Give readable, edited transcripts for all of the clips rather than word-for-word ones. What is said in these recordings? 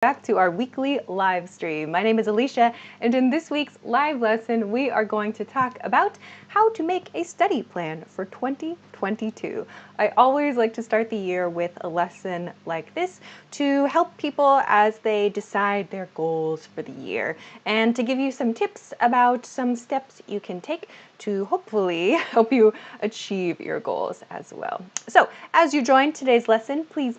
Back to our weekly live stream. My name is Alicia, and in this week's live lesson, we are going to talk about how to make a study plan for 2022. I always like to start the year with a lesson like this to help people as they decide their goals for the year and to give you some tips about some steps you can take to hopefully help you achieve your goals as well. So as you join today's lesson, please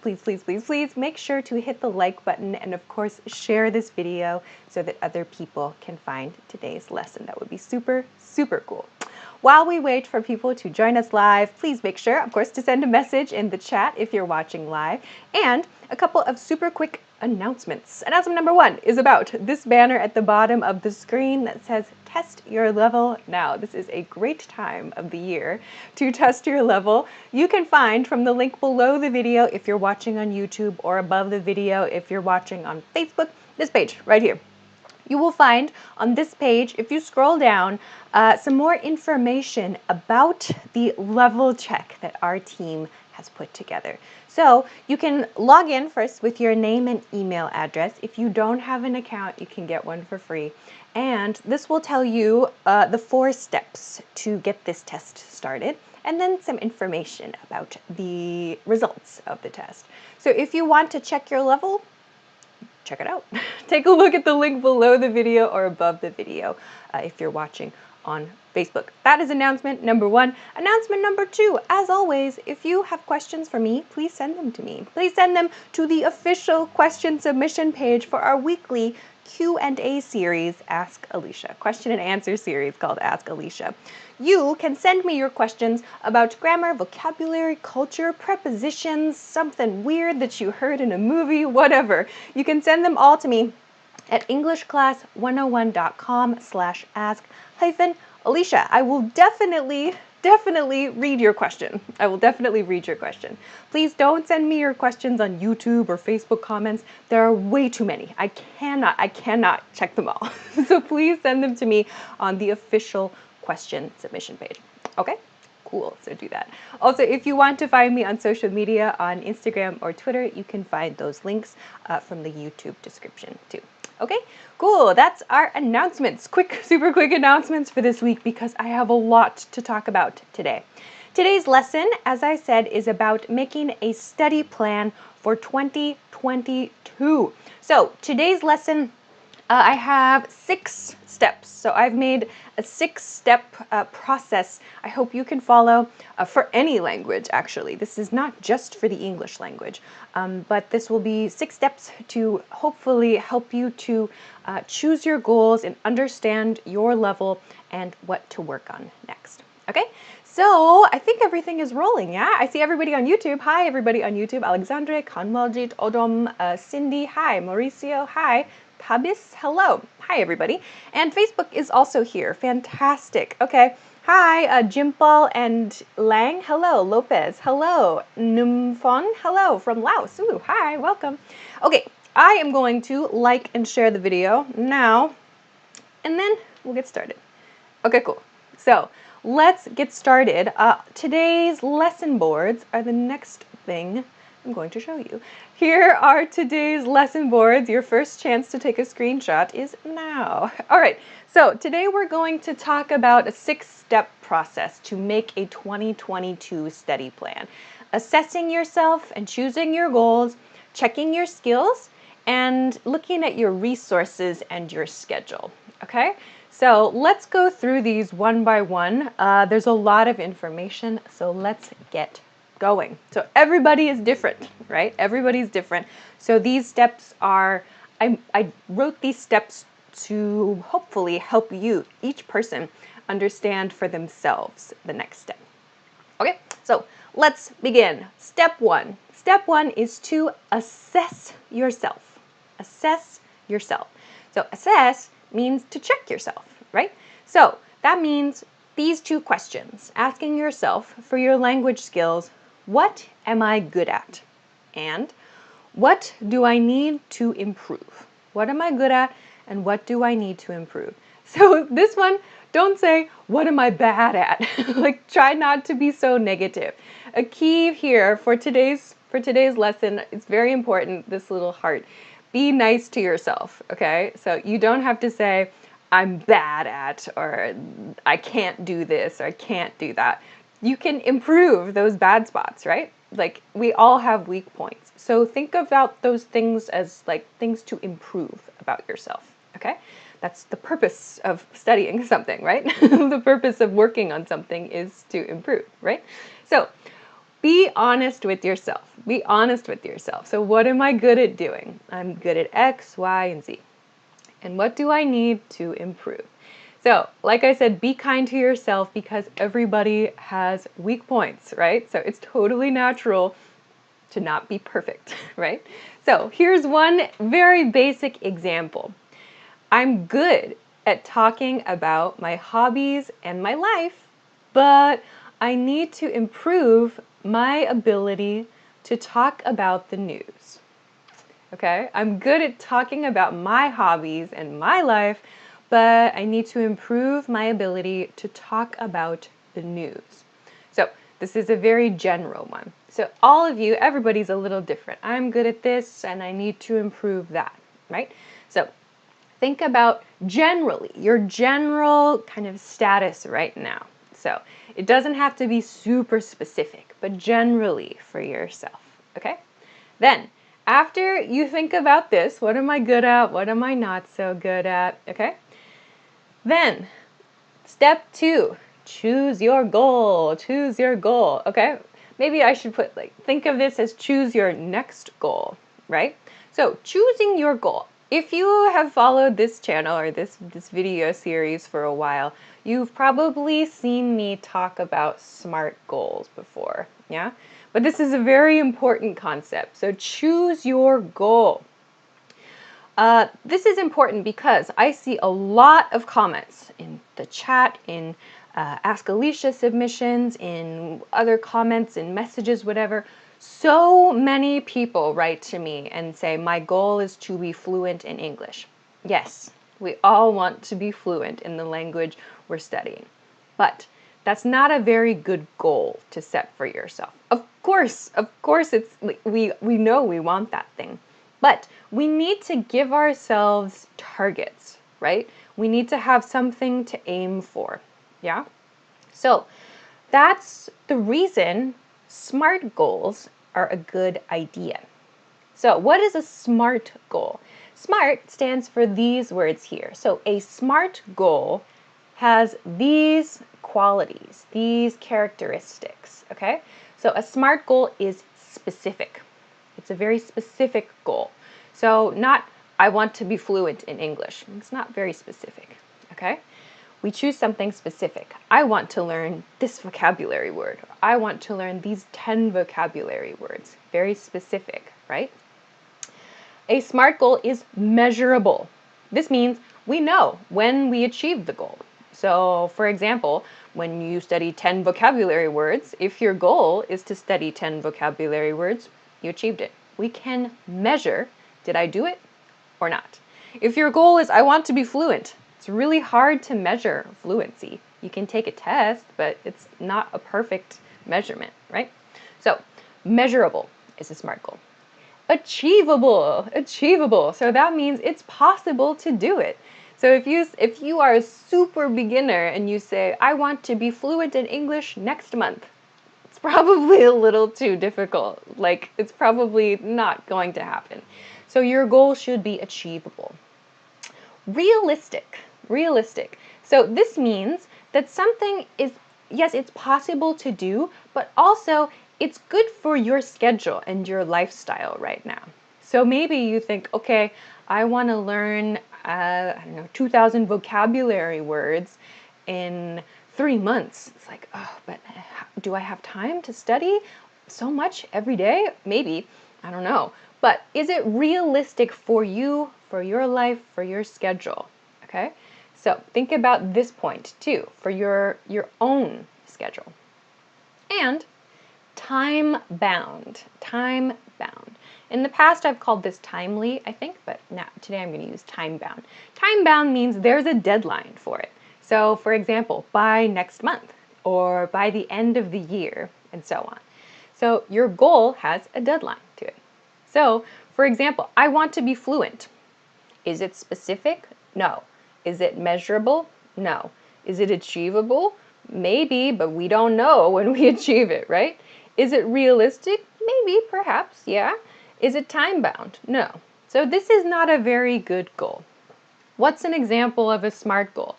make sure to hit the like button and of course share this video so that other people can find today's lesson. That would be super cool. While we wait for people to join us live, please make sure, of course, to send a message in the chat if you're watching live, and a couple of super quick announcements. Announcement number 1 is about this banner at the bottom of the screen that says test your level now. This is a great time of the year to test your level. You can find from the link below the video if you're watching on YouTube or above the video if you're watching on Facebook, this page right here. You will find on this page, if you scroll down, some more information about the level check that our team has put together. So you can log in first with your name and email address. If you don't have an account, you can get one for free. And this will tell you the 4 steps to get this test started, and then some information about the results of the test. So if you want to check your level, check it out. Take a look at the link below the video or above the video if you're watching on Facebook. That is announcement number 1. Announcement number 2, as always, if you have questions for me, please send them to me. Please send them to the official question submission page for our weekly Q&A series, Ask Alicia, question and answer series called Ask Alicia. You can send me your questions about grammar, vocabulary, culture, prepositions, something weird that you heard in a movie, whatever. You can send them all to me at englishclass101.com/ask-Alicia. I will definitely read your question. I will definitely read your question. Please don't send me your questions on YouTube or Facebook comments. There are way too many. I cannot check them all. So please send them to me on the official question submission page. Okay? Cool, so do that. Also, if you want to find me on social media, on Instagram or Twitter, you can find those links from the YouTube description too. Okay, cool. That's our announcements. Super quick announcements for this week because I have a lot to talk about today. Today's lesson, as I said, is about making a study plan for 2022. So today's lesson, I have 6 steps. So I've made a 6-step process I hope you can follow for any language, actually. This is not just for the English language, but this will be 6 steps to hopefully help you to choose your goals and understand your level and what to work on next. Okay? So I think everything is rolling, yeah? I see everybody on YouTube. Hi, everybody on YouTube. Alexandre, Kanwaljit, Odom, Cindy, hi. Mauricio, hi. Tabis, hello. Hi, everybody. And Facebook is also here. Fantastic. Okay. Hi, Jimpal and Lang. Hello. Lopez. Hello. Numfon. Hello from Laos. Ooh, hi. Welcome. Okay. I am going to like and share the video now, and then we'll get started. Okay, cool. So let's get started. Today's lesson boards are the next thing I'm going to show you. Here are today's lesson boards. Your first chance to take a screenshot is now. All right, so today we're going to talk about a 6-step process to make a 2022 study plan. Assessing yourself and choosing your goals, checking your skills, and looking at your resources and your schedule, okay? So let's go through these one by one. There's a lot of information, so let's get going. So everybody is different, right? Everybody's different. So these steps are, I wrote these steps to hopefully help you, each person, understand for themselves the next step. Okay, so let's begin. Step 1. Step 1 is to assess yourself. Assess yourself. So assess means to check yourself, right? So that means these 2 questions, asking yourself for your language skills, what am I good at? And what do I need to improve? What am I good at and what do I need to improve? So this one, don't say, what am I bad at? Like, try not to be so negative. A key here for today's lesson, it's very important, this little heart. be nice to yourself, okay? So you don't have to say, I'm bad at, or I can't do this, or I can't do that. You can improve those bad spots, right? Like, we all have weak points. So think about those things as like things to improve about yourself, okay? That's the purpose of studying something, right? The purpose of working on something is to improve, right? So be honest with yourself. Be honest with yourself. So what am I good at doing? I'm good at X, Y, and Z. And what do I need to improve? So, like I said, be kind to yourself because everybody has weak points, right? So it's totally natural to not be perfect, right? So here's one very basic example. I'm good at talking about my hobbies and my life, but I need to improve my ability to talk about the news. Okay, I'm good at talking about my hobbies and my life, but I need to improve my ability to talk about the news. So this is a very general one. So all of you, everybody's a little different. I'm good at this and I need to improve that, right? So think about generally, your general kind of status right now. So it doesn't have to be super specific, but generally for yourself, okay? Then, after you think about this, what am I good at? What am I not so good at? Okay? Then, step 2, choose your goal. Choose your goal, okay? Maybe I should put think of this as choose your next goal, right? So, choosing your goal. If you have followed this channel or this video series for a while, you've probably seen me talk about SMART goals before, yeah? But this is a very important concept. So choose your goal. This is important because I see a lot of comments in the chat, in Ask Alicia submissions, in other comments, in messages, whatever. So many people write to me and say, my goal is to be fluent in English. Yes, we all want to be fluent in the language we're studying. But that's not a very good goal to set for yourself. Of course, it's we know we want that thing. But we need to give ourselves targets, right? We need to have something to aim for. Yeah? So, that's the reason SMART goals are a good idea. So, what is a SMART goal? SMART stands for these words here. So, a SMART goal has these qualities, these characteristics, okay? So a SMART goal is specific. It's a very specific goal. So not, I want to be fluent in English. It's not very specific, okay? We choose something specific. I want to learn this vocabulary word. I want to learn these 10 vocabulary words. Very specific, right? A SMART goal is measurable. This means we know when we achieve the goal. So, for example, when you study 10 vocabulary words, if your goal is to study 10 vocabulary words, you achieved it. We can measure, did I do it or not? If your goal is, I want to be fluent, it's really hard to measure fluency. You can take a test, but it's not a perfect measurement, right? So, measurable is a SMART goal. Achievable. So that means it's possible to do it. So if you are a super beginner and you say, I want to be fluent in English next month, it's probably a little too difficult. Like, it's probably not going to happen. So your goal should be achievable. Realistic. So this means that something is, yes, it's possible to do, but also it's good for your schedule and your lifestyle right now. So maybe you think, okay, I want to learn, 2,000 vocabulary words in 3 months. It's like, oh, but do I have time to study so much every day? Maybe, I don't know. But is it realistic for you, for your life, for your schedule? Okay, so think about this point too, for your own schedule. And time-bound. In the past, I've called this timely, I think, but now today I'm going to use time-bound. Time-bound means there's a deadline for it. So, for example, by next month, or by the end of the year, and so on. So your goal has a deadline to it. So, For example, I want to be fluent. Is it specific? No. Is it measurable? No. Is it achievable? Maybe, but we don't know when we achieve it, right? Is it realistic? Maybe, perhaps, yeah. Is it time-bound? No. So this is not a very good goal. What's an example of a SMART goal?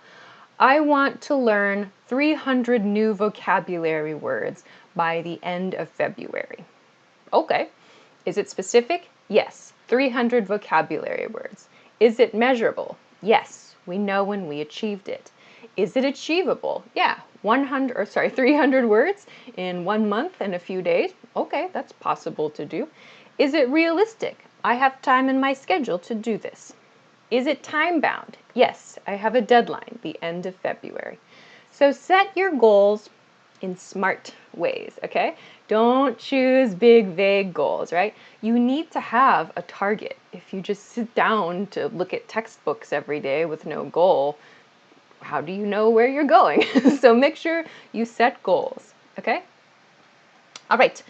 I want to learn 300 new vocabulary words by the end of February. Okay. Is it specific? Yes. 300 vocabulary words. Is it measurable? Yes. We know when we achieved it. Is it achievable? Yeah. 300 words in 1 month and a few days. Okay, that's possible to do. Is it realistic? I have time in my schedule to do this. Is it time-bound? Yes, I have a deadline, the end of February. So set your goals in SMART ways, okay? Don't choose big, vague goals, right? You need to have a target. If you just sit down to look at textbooks every day with no goal, how do you know where you're going? So make sure you set goals, okay? All right,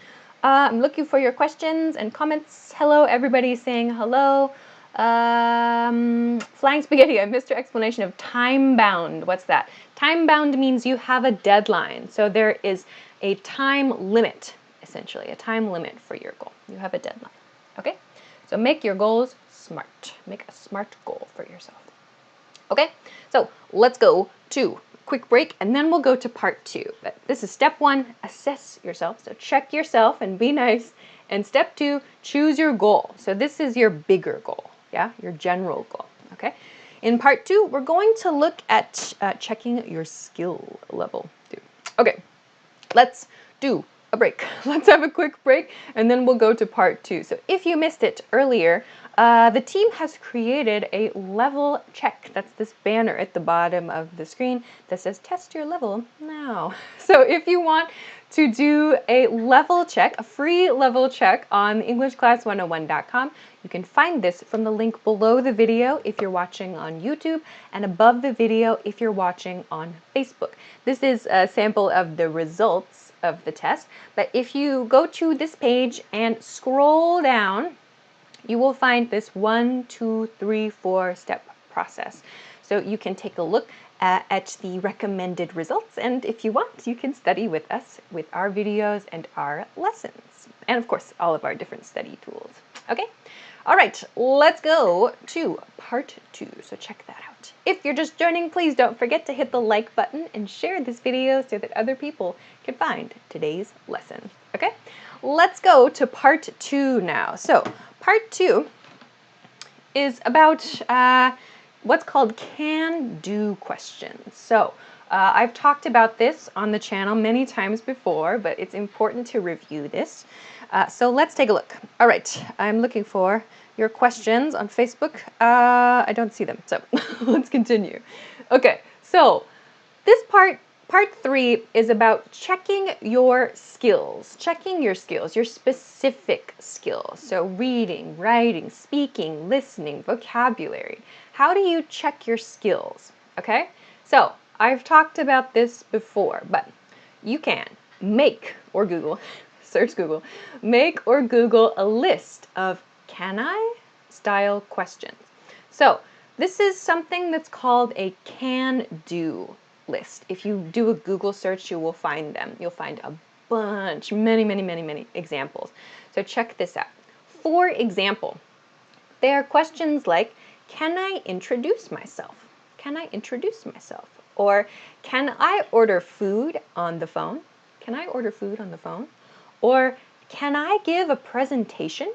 I'm looking for your questions and comments. Hello, everybody saying hello. Flying Spaghetti, I missed your explanation of time-bound. What's that? Time-bound means you have a deadline. So there is a time limit, essentially, a time limit for your goal. You have a deadline, okay? So make your goals SMART. Make a SMART goal for yourself. Okay, so let's go to a quick break and then we'll go to part 2. But this is step 1, assess yourself. So check yourself and be nice. And step 2, choose your goal. So this is your bigger goal, yeah, your general goal, okay? In part 2, we're going to look at checking your skill level too. Okay, let's do a break. Let's have a quick break and then we'll go to part 2. So if you missed it earlier, the team has created a level check. That's this banner at the bottom of the screen that says test your level now. So if you want to do a level check, a free level check on EnglishClass101.com, you can find this from the link below the video if you're watching on YouTube and above the video if you're watching on Facebook. This is a sample of the results of the test, but if you go to this page and scroll down, you will find this 1, 2, 3, 4 step process. So you can take a look at the recommended results, and if you want, you can study with us with our videos and our lessons, and of course all of our different study tools. Okay? All right, let's go to part 2, so check that out. If you're just joining, please don't forget to hit the like button and share this video so that other people can find today's lesson. Okay? Let's go to part 2 now. So part 2 is about what's called can-do questions. So I've talked about this on the channel many times before, but it's important to review this. So let's take a look. All right, I'm looking for your questions on Facebook. I don't see them, so let's continue. Okay, so this part 3 is about checking your skills, your specific skills. So reading, writing, speaking, listening, vocabulary. How do you check your skills? Okay, so I've talked about this before, but you can make or Google, search Google, make or Google a list of can I style questions. So this is something that's called a can-do list. If you do a Google search, you will find them. You'll find a bunch, many examples. So check this out. For example, there are questions like, can I introduce myself? Can I introduce myself? Or can I order food on the phone? Can I order food on the phone? Or can I give a presentation?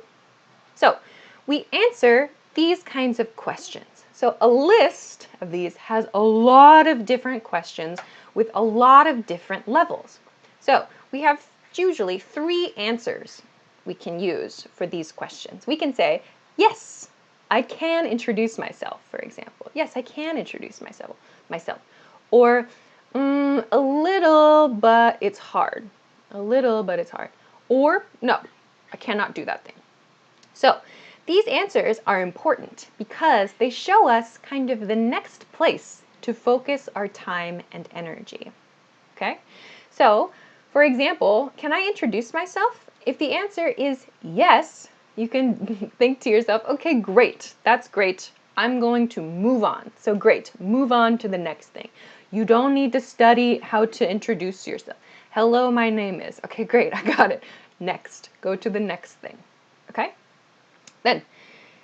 So we answer these kinds of questions. So a list of these has a lot of different questions with a lot of different levels. So we have usually 3 answers we can use for these questions. We can say, yes, I can introduce myself, for example. Yes, I can introduce myself. Or a little, but it's hard. A little, but it's hard. Or no, I cannot do that thing. So these answers are important because they show us kind of the next place to focus our time and energy. Okay? So, for example, can I introduce myself? If the answer is yes, You can think to yourself, okay, great, that's great. I'm going to move on. So great, move on to the next thing. You don't need to study how to introduce yourself. Hello, my name is. Okay, great, I got it. Next, go to the next thing. Okay? Then,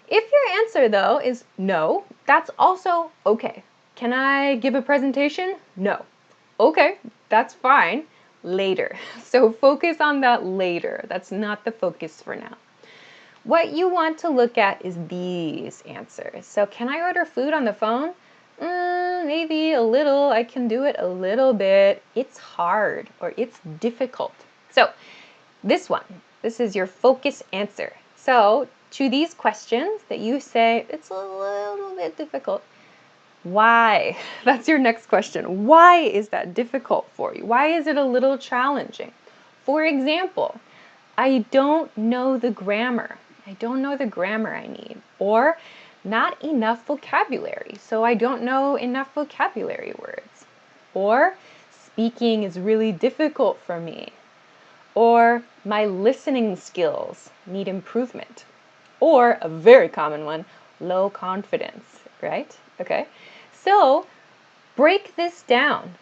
if your answer though is no, that's also okay. Can I give a presentation? No. Okay, that's fine. Later. So focus on that later. That's not the focus for now. What you want to look at is these answers. So can I order food on the phone? Maybe a little. I can do it a little bit. It's hard or it's difficult. So this one, this is your focus answer. So to these questions that you say, it's a little bit difficult. Why? That's your next question. Why is that difficult for you? Why is it a little challenging? For example, I don't know the grammar. I don't know the grammar I need. Or not enough vocabulary, so I don't know enough vocabulary words. Or speaking is really difficult for me. Or my listening skills need improvement. Or a very common one, low confidence, right? Okay. So break this down.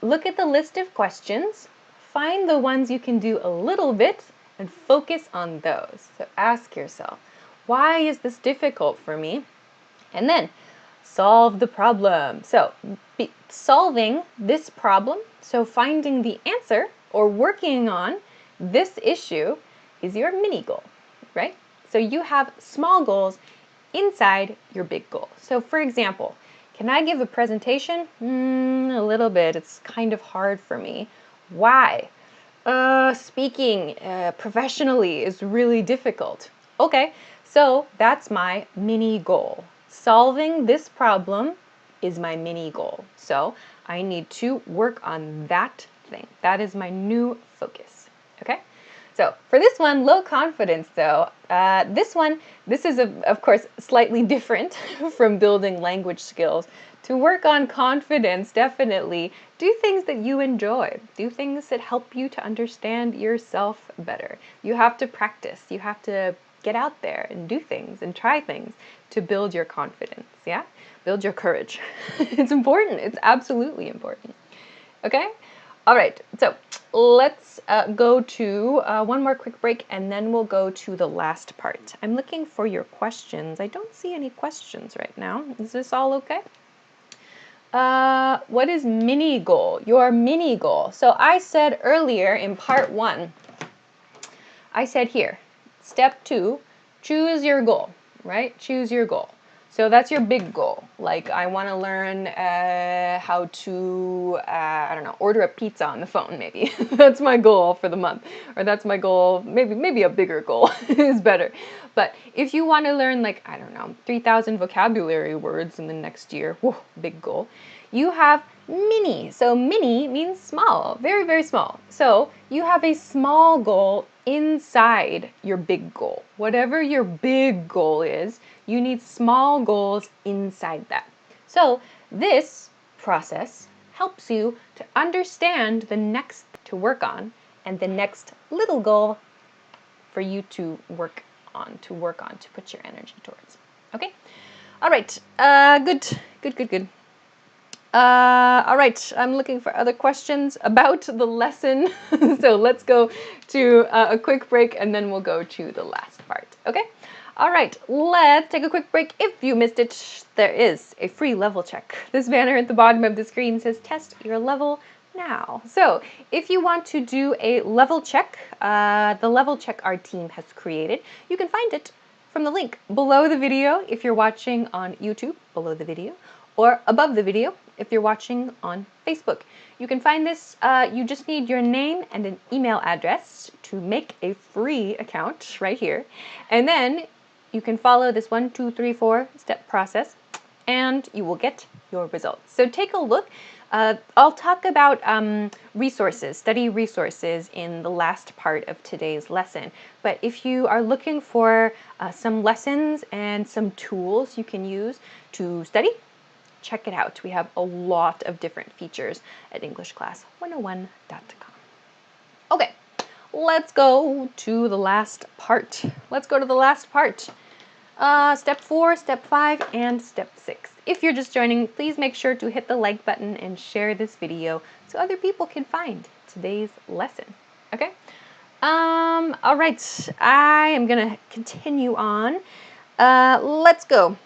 Look at the list of questions, find the ones you can do a little bit and focus on those. So ask yourself, why is this difficult for me? And then solve the problem. So solving this problem, so finding the answer or working on this issue is your mini goal, right? So you have small goals inside your big goal. So for example, can I give a presentation? A little bit. It's kind of hard for me. Why? Speaking professionally is really difficult. Okay, so that's my mini goal. Solving this problem is my mini goal. So I need to work on that thing. That is my new focus. Okay? So for this one, low confidence though, this is of course slightly different from building language skills. To work on confidence, definitely do things that you enjoy. Do things that help you to understand yourself better. You have to practice. You have to get out there and do things and try things to build your confidence, yeah? Build your courage. It's important. It's absolutely important. Okay? All right, so let's go to one more quick break and then we'll go to the last part. I'm looking for your questions. I don't see any questions right now. Is this all okay? What is mini goal? Your mini goal. So I said earlier in part 1, I said here, step 2, choose your goal, right? Choose your goal. So that's your big goal. Like I want to learn how to, I don't know, order a pizza on the phone maybe. That's my goal for the month. Or that's my goal, maybe a bigger goal is better. But if you want to learn like, I don't know, 3,000 vocabulary words in the next year, whoa, big goal, you have mini. So mini means small, very, very small. So you have a small goal inside your big goal. Whatever your big goal is, you need small goals inside that. So this process helps you to understand the next to work on and the next little goal for you to work on, to put your energy towards. Okay? All right. Good. All right, I'm looking for other questions about the lesson. So let's go to a quick break and then we'll go to the last part, okay? All right, let's take a quick break. If you missed it, there is a free level check. This banner at the bottom of the screen says test your level now. So if you want to do a level check, the level check our team has created, you can find it from the link below the video if you're watching on YouTube, below the video, or above the video if you're watching on Facebook. You can find this, you just need your name and an email address to make a free account right here. And then you can follow this 1, 2, 3, 4 step process and you will get your results. So take a look. I'll talk about resources, study resources in the last part of today's lesson. But if you are looking for some lessons and some tools you can use to study, check it out. We have a lot of different features at EnglishClass101.com. Okay, let's go to the last part. Let's go to the last part. Step 4, step 5, and step 6. If you're just joining, please make sure to hit the like button and share this video so other people can find today's lesson. Okay? All right, I am gonna continue on. Let's go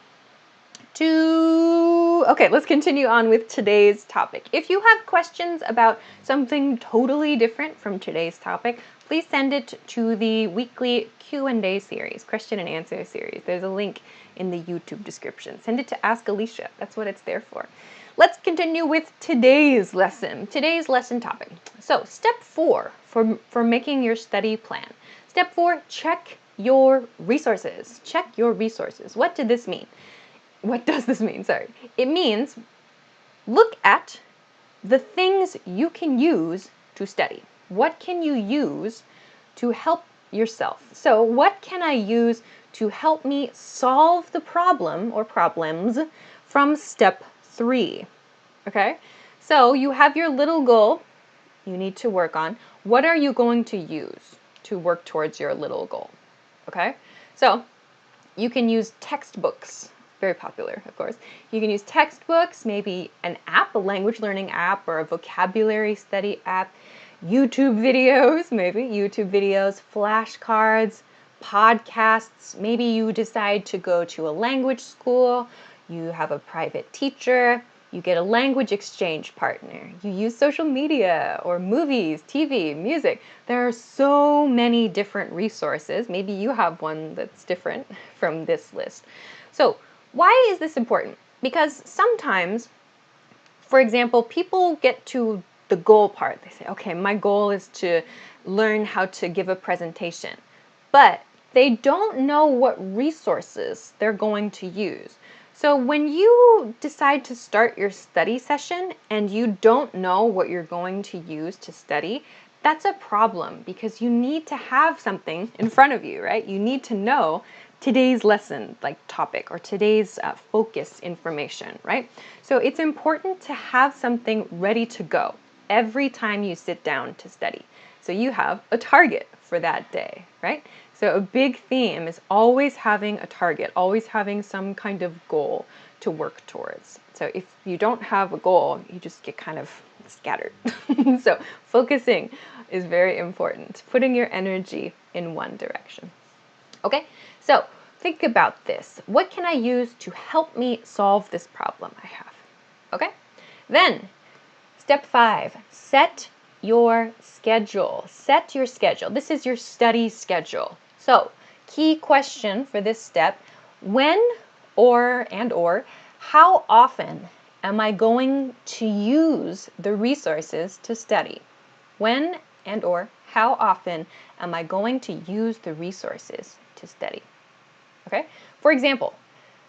to, okay, let's continue on with today's topic. If you have questions about something totally different from today's topic, please send it to the weekly Q&A series, question and answer series. There's a link in the YouTube description. Send it to Ask Alicia. That's what it's there for. Let's continue with today's lesson topic. So step 4 for making your study plan. Step 4, check your resources. Check your resources. What did this mean? What does this mean? Sorry. It means look at the things you can use to study. What can you use to help yourself? So what can I use to help me solve the problem or problems from step 3? Okay? So you have your little goal you need to work on. What are you going to use to work towards your little goal? Okay? So you can use textbooks. Very popular, of course. You can use textbooks, maybe an app, a language learning app, or a vocabulary study app, YouTube videos, flashcards, podcasts. Maybe you decide to go to a language school, you have a private teacher, you get a language exchange partner, you use social media or movies, TV, music. There are so many different resources. Maybe you have one that's different from this list. So, why is this important? Because sometimes, for example, people get to the goal part. They say, okay, my goal is to learn how to give a presentation. But they don't know what resources they're going to use. So when you decide to start your study session and you don't know what you're going to use to study, that's a problem because you need to have something in front of you, right? You need to know today's lesson, like topic, or today's focus information, right? So it's important to have something ready to go every time you sit down to study. So you have a target for that day, right? So a big theme is always having a target, always having some kind of goal to work towards. So if you don't have a goal, you just get kind of scattered. So focusing is very important, putting your energy in one direction. Okay, so think about this. What can I use to help me solve this problem I have? Okay, then step 5, set your schedule. Set your schedule. This is your study schedule. So key question for this step, when or how often am I going to use the resources to study? When or how often am I going to use the resources to study? Okay, for example,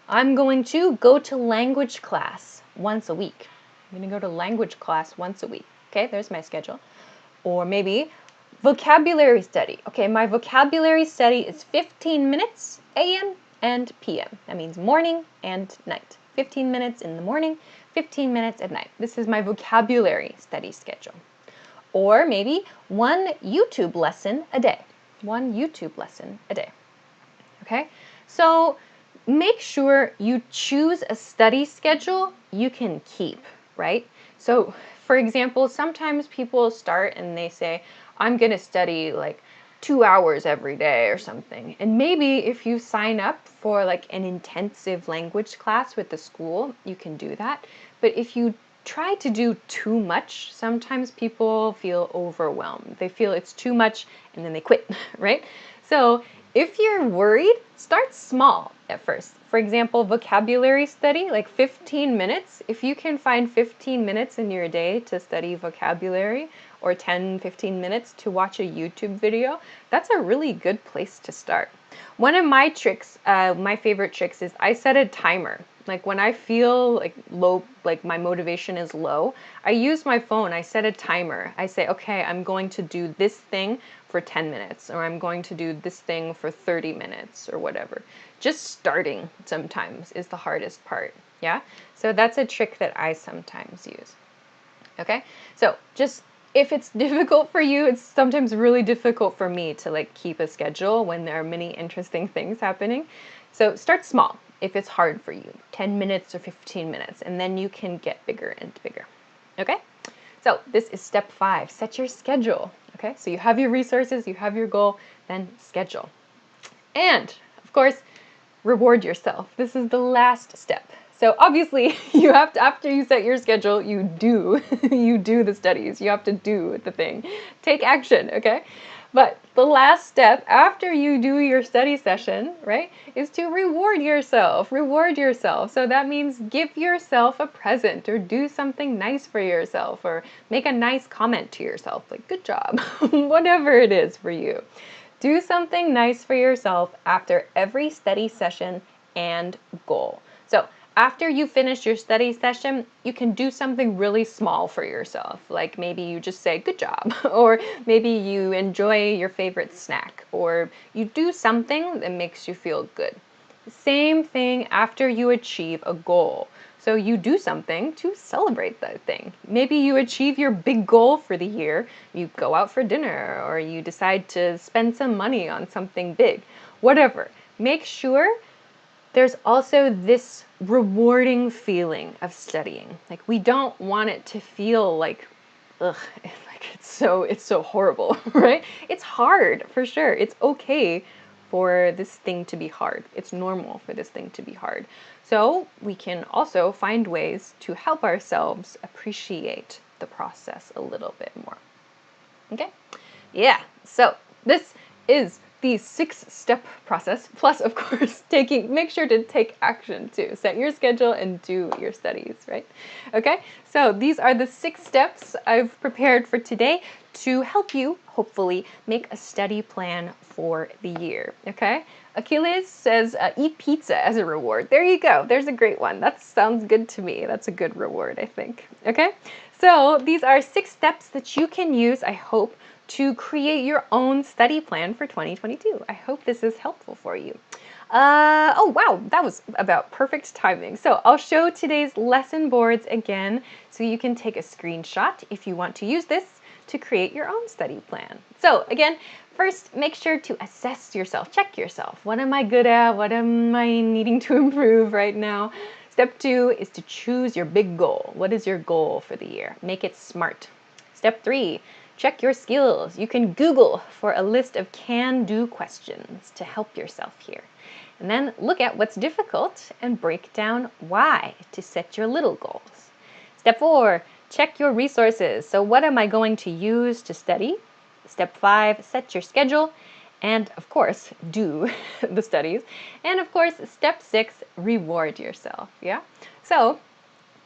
I'm going to go to language class once a week. I'm going to go to language class once a week. Okay, there's my schedule. Or maybe vocabulary study. Okay, my vocabulary study is 15 minutes a.m. and p.m. That means morning and night. 15 minutes in the morning, 15 minutes at night. This is my vocabulary study schedule. Or maybe one YouTube lesson a day. One YouTube lesson a day. Okay, so make sure you choose a study schedule you can keep, right? So, for example, sometimes people start and they say, I'm going to study like 2 hours every day or something. And maybe if you sign up for like an intensive language class with the school, you can do that. But if you try to do too much, sometimes people feel overwhelmed. They feel it's too much and then they quit, right? So if you're worried, start small at first. For example, vocabulary study, like 15 minutes. If you can find 15 minutes in your day to study vocabulary, or 10-15 minutes to watch a YouTube video, that's a really good place to start. One of my tricks, my favorite tricks, is I set a timer. Like when I feel like low, like my motivation is low, I use my phone, I set a timer. I say, okay, I'm going to do this thing for 10 minutes, or I'm going to do this thing for 30 minutes, or whatever. Just starting sometimes is the hardest part, yeah? So that's a trick that I sometimes use. Okay, so just if it's difficult for you, it's sometimes really difficult for me to like keep a schedule when there are many interesting things happening. So start small if it's hard for you, 10 minutes or 15 minutes, and then you can get bigger and bigger. Okay? So this is step 5, set your schedule. Okay? So you have your resources, you have your goal, then schedule. And of course, reward yourself. This is the last step. So obviously, you have to, after you set your schedule, you do the studies. You have to do the thing. Take action, okay? But the last step after you do your study session, right, is to reward yourself. Reward yourself. So that means give yourself a present or do something nice for yourself or make a nice comment to yourself, like good job, whatever it is for you. Do something nice for yourself after every study session and goal. So after you finish your study session, you can do something really small for yourself. Like maybe you just say, good job, or maybe you enjoy your favorite snack, or you do something that makes you feel good. Same thing after you achieve a goal. So you do something to celebrate that thing. Maybe you achieve your big goal for the year. You go out for dinner, or you decide to spend some money on something big. Whatever. Make sure there's also this rewarding feeling of studying. Like we don't want it to feel like, ugh, like it's so horrible, right? It's hard for sure. It's okay for this thing to be hard. It's normal for this thing to be hard. So we can also find ways to help ourselves appreciate the process a little bit more. Okay? Yeah, so this is the 6-step process, plus of course make sure to take action too. Set your schedule and do your studies, right? Okay, so these are the 6 steps I've prepared for today to help you hopefully make a study plan for the year, okay? Achilles says eat pizza as a reward. There you go, there's a great one. That sounds good to me. That's a good reward, I think, okay? So these are 6 steps that you can use, I hope, to create your own study plan for 2022. I hope this is helpful for you. Oh wow, that was about perfect timing. So I'll show today's lesson boards again so you can take a screenshot if you want to use this to create your own study plan. So again, first make sure to assess yourself, check yourself. What am I good at? What am I needing to improve right now? Step 2 is to choose your big goal. What is your goal for the year? Make it SMART. Step 3, check your skills. You can Google for a list of can-do questions to help yourself here. And then look at what's difficult and break down why to set your little goals. Step 4, check your resources. So what am I going to use to study? Step 5, set your schedule. And of course, do the studies. And of course, step 6, reward yourself. Yeah. So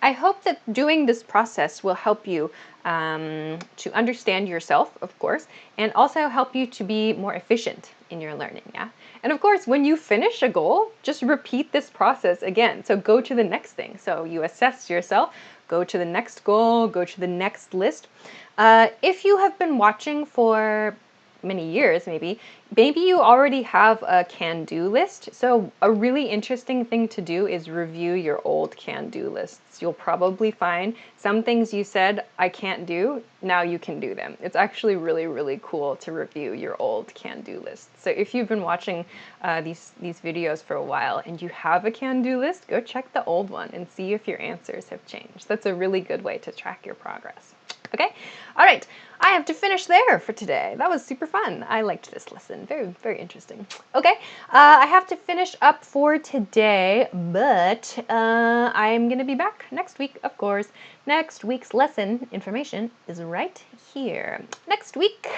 I hope that doing this process will help you to understand yourself, of course, and also help you to be more efficient in your learning, yeah? And of course, when you finish a goal, just repeat this process again. So go to the next thing. So you assess yourself, go to the next goal, go to the next list. If you have been watching for many years, maybe you already have a can-do list. So a really interesting thing to do is review your old can-do lists. You'll probably find some things you said I can't do, now you can do them. It's actually really, really cool to review your old can-do lists. So if you've been watching these videos for a while and you have a can-do list, go check the old one and see if your answers have changed. That's a really good way to track your progress. Okay? All right. I have to finish there for today. That was super fun. I liked this lesson. Very, very interesting. Okay. I have to finish up for today, but I'm going to be back next week, of course. Next week's lesson information is right here. Next week,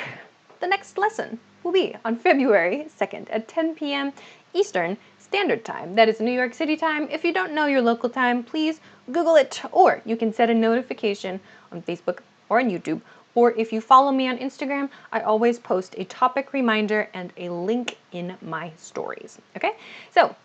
the next lesson will be on February 2nd at 10 p.m. Eastern Standard Time. That is New York City time. If you don't know your local time, please Google it, or you can set a notification on Facebook or on YouTube, or if you follow me on Instagram, I always post a topic reminder and a link in my stories. Okay, so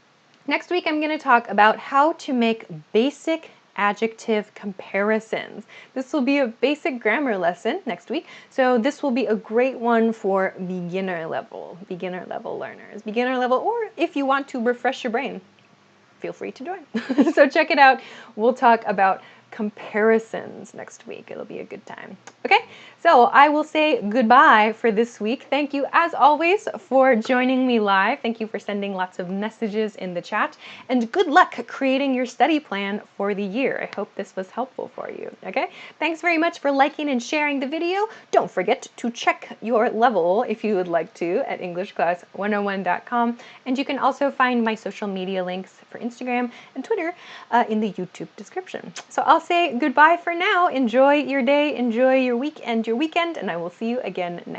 next week I'm going to talk about how to make basic adjective comparisons. This will be a basic grammar lesson next week, so this will be a great one for beginner level learners, beginner level, or if you want to refresh your brain, feel free to join. So check it out. We'll talk about comparisons next week. It'll be a good time. Okay, so I will say goodbye for this week. Thank you, as always, for joining me live. Thank you for sending lots of messages in the chat, and good luck creating your study plan for the year. I hope this was helpful for you. Okay, thanks very much for liking and sharing the video. Don't forget to check your level if you would like to at EnglishClass101.com, and you can also find my social media links for Instagram and Twitter in the YouTube description. So I'll say goodbye for now. Enjoy your day, enjoy your week and your weekend, and I will see you again next